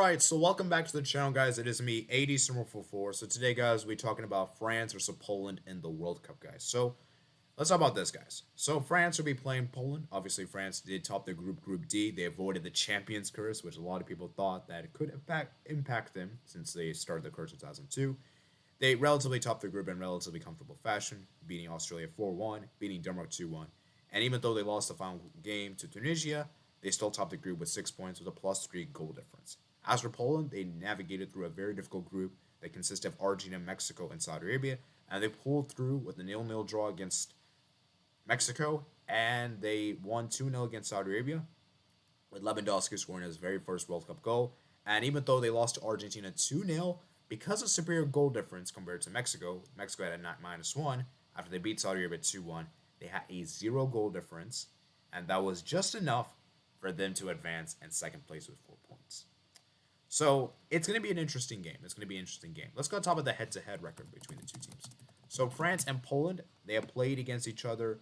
Alright, so welcome back to the channel, guys. It is me, AD444. So today, guys, we're talking about France versus Poland in the World Cup, guys. So let's talk about this, guys. So France will be playing Poland. Obviously, France did top their Group D. They avoided the Champions Curse, which a lot of people thought that it could impact them since they started the curse in 2002. They relatively topped their group in relatively comfortable fashion, beating Australia 4-1, beating Denmark 2-1. And even though they lost the final game to Tunisia, they still topped the group with 6 points with a +3 goal difference. As for Poland, they navigated through a very difficult group that consisted of Argentina, Mexico, and Saudi Arabia, and they pulled through with a 0-0 draw against Mexico, and they won 2-0 against Saudi Arabia, with Lewandowski scoring his very first World Cup goal. And even though they lost to Argentina 2-0, because of superior goal difference compared to Mexico, Mexico had a -1. After they beat Saudi Arabia 2-1, they had a 0 goal difference, and that was just enough for them to advance in second place with 4 points. So it's going to be an interesting game. Let's go top of the head-to-head record between the two teams. So France and Poland, they have played against each other,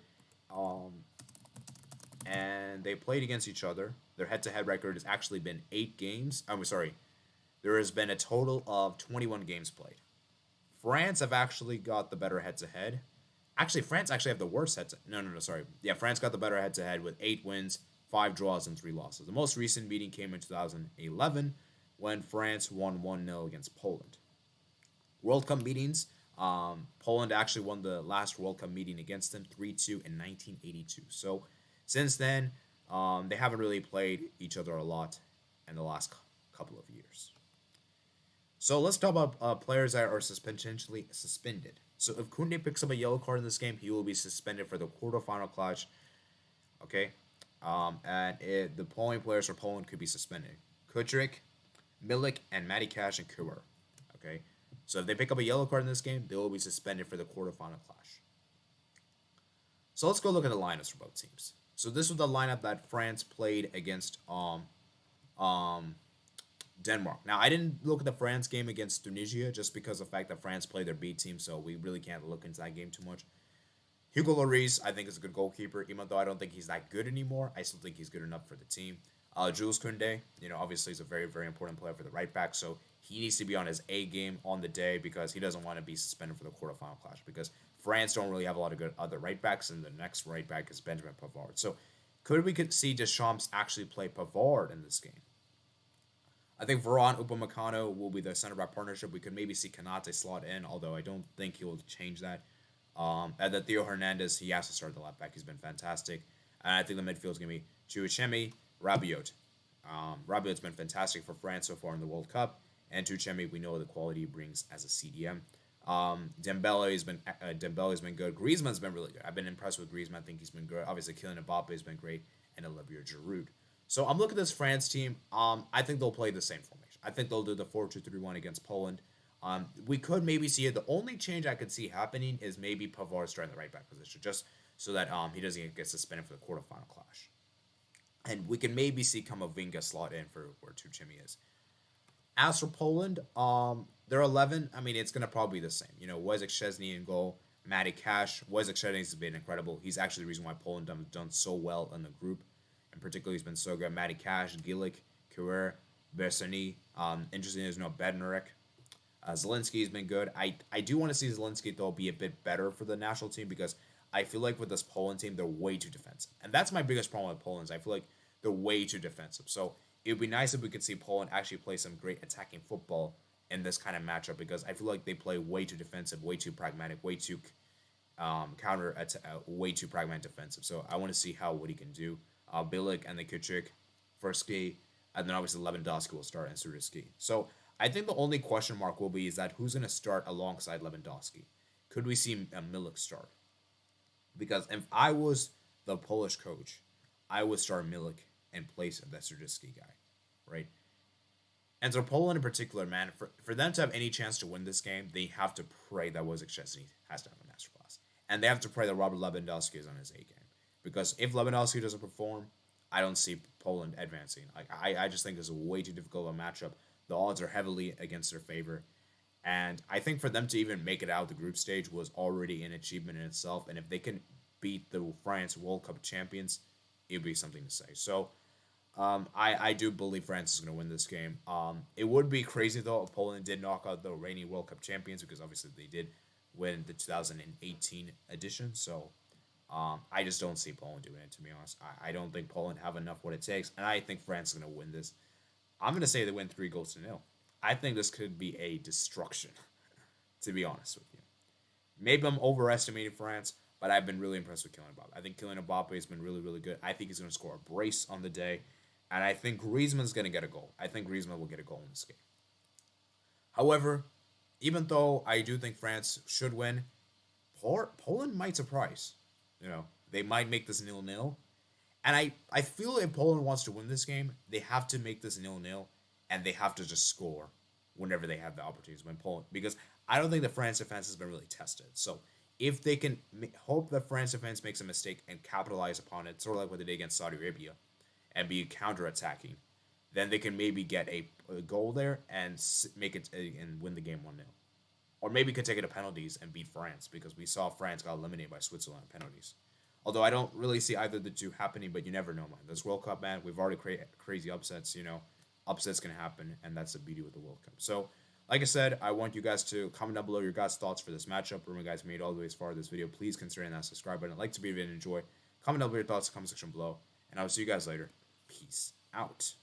and they played against each other. Their head-to-head record has actually been 8 games. I'm sorry. There has been a total of 21 games played. France have actually got the better head-to-head. Actually, France actually have the worst head-to-head. No, sorry. Yeah, France got the better head-to-head with 8 wins, 5 draws, and 3 losses. The most recent meeting came in 2011 when France won 1-0 against Poland. World Cup meetings, Poland actually won the last World Cup meeting against them 3-2 in 1982. So since then, they haven't really played each other a lot in the last couple of years. So let's talk about players that are potentially suspended. So if Koundé picks up a yellow card in this game, he will be suspended for the quarterfinal clash. Okay, the following players for Poland could be suspended: Kudryk, Milik, and Matty Cash and Kuer. Okay, so if they pick up a yellow card in this game, they will be suspended for the quarterfinal clash. So let's go look at the lineups for both teams. So this was the lineup that France played against Denmark. Now, I didn't look at the France game against Tunisia just because of the fact that France played their B team, so we really can't look into that game too much. Hugo Lloris, I think, is a good goalkeeper. Even though I don't think he's that good anymore, I still think he's good enough for the team. Jules Koundé, obviously is a very, very important player for the right back, so he needs to be on his A game on the day because he doesn't want to be suspended for the quarterfinal clash because France don't really have a lot of good other right backs, and the next right back is Benjamin Pavard. So could see Deschamps actually play Pavard in this game? I think Varane Upamecano will be the center back partnership. We could maybe see Kanate slot in, although I don't think he will change that. And then Theo Hernandez, he has to start the left back. He's been fantastic. And I think the midfield is going to be Chouameni, Rabiot. Rabiot's been fantastic for France so far in the World Cup. And Chouameni, we know the quality he brings as a CDM. Dembele's been good. Griezmann's been really good. I've been impressed with Griezmann. I think he's been good. Obviously, Kylian Mbappe has been great. And Olivier Giroud. So I'm looking at this France team. I think they'll play the same formation. I think they'll do the 4-2-3-1 against Poland. We could maybe see it. The only change I could see happening is maybe Pavard starting the right back position, just so that he doesn't get suspended for the quarterfinal clash. And we can maybe see Kamavinga slot in for where Chouameni is. As for Poland, their 11, I mean, it's going to probably be the same. Wojciech Szczesny in goal, Matty Cash. Wojciech Szczesny has been incredible. He's actually the reason why Poland have done so well in the group. In particular, he's been so good. Matty Cash, Gillick, Kuer, Bersani. Interesting, there's no Bednarek. Zelinski's been good. I do want to see Zelinski, though, be a bit better for the national team because I feel like with this Poland team, they're way too defensive. And that's my biggest problem with Poland. I feel like they're way too defensive. So it would be nice if we could see Poland actually play some great attacking football in this kind of matchup because I feel like they play way too defensive, way too pragmatic, way too way too pragmatic defensive. So I want to see what he can do. Bilic and the Kudryk for ski, and then obviously Lewandowski will start and Suruski. So I think the only question mark will be is that who's going to start alongside Lewandowski? Could we see a Milik start? Because if I was the Polish coach, I would start Milik in place of that Suruski guy, right? And so Poland in particular, man, for them to have any chance to win this game, they have to pray that Wojciech Szczesny has to have a masterclass. And they have to pray that Robert Lewandowski is on his A game. Because if Lewandowski doesn't perform, I don't see Poland advancing. I just think it's a way too difficult of a matchup. The odds are heavily against their favor. And I think for them to even make it out of the group stage was already an achievement in itself. And if they can beat the France World Cup champions, it would be something to say. So I do believe France is going to win this game. It would be crazy though if Poland did knock out the reigning World Cup champions because obviously they did win the 2018 edition. So I just don't see Poland doing it, to be honest. I don't think Poland have enough what it takes, and I think France is going to win this. I'm going to say they win 3 goals to 0. I think this could be a destruction, to be honest with you. Maybe I'm overestimating France, but I've been really impressed with Kylian Mbappe. I think Kylian Mbappe has been really, really good. I think he's going to score a brace on the day, and I think Griezmann's going to get a goal. I think Griezmann will get a goal in this game. However, even though I do think France should win, Poland might surprise. They might make this 0-0. And I feel if Poland wants to win this game, they have to make this 0-0, and they have to just score whenever they have the opportunities to win Poland. Because I don't think the France defense has been really tested. So if they can hope that France defense makes a mistake and capitalize upon it, sort of like what they did against Saudi Arabia, and be counter-attacking, then they can maybe get a goal there and make it and win the game 1-0. Or maybe could take it to penalties and beat France, because we saw France got eliminated by Switzerland in penalties. Although I don't really see either of the two happening, but you never know, man. This World Cup, man, we've already created crazy upsets, Upsets can happen, and that's the beauty with the World Cup. So, like I said, I want you guys to comment down below your guys' thoughts for this matchup. Remember, guys, made all the way as far as this video. Please consider hitting that subscribe button. I'd like to be able to enjoy. Comment down below your thoughts in the comment section below, and I will see you guys later. Peace out.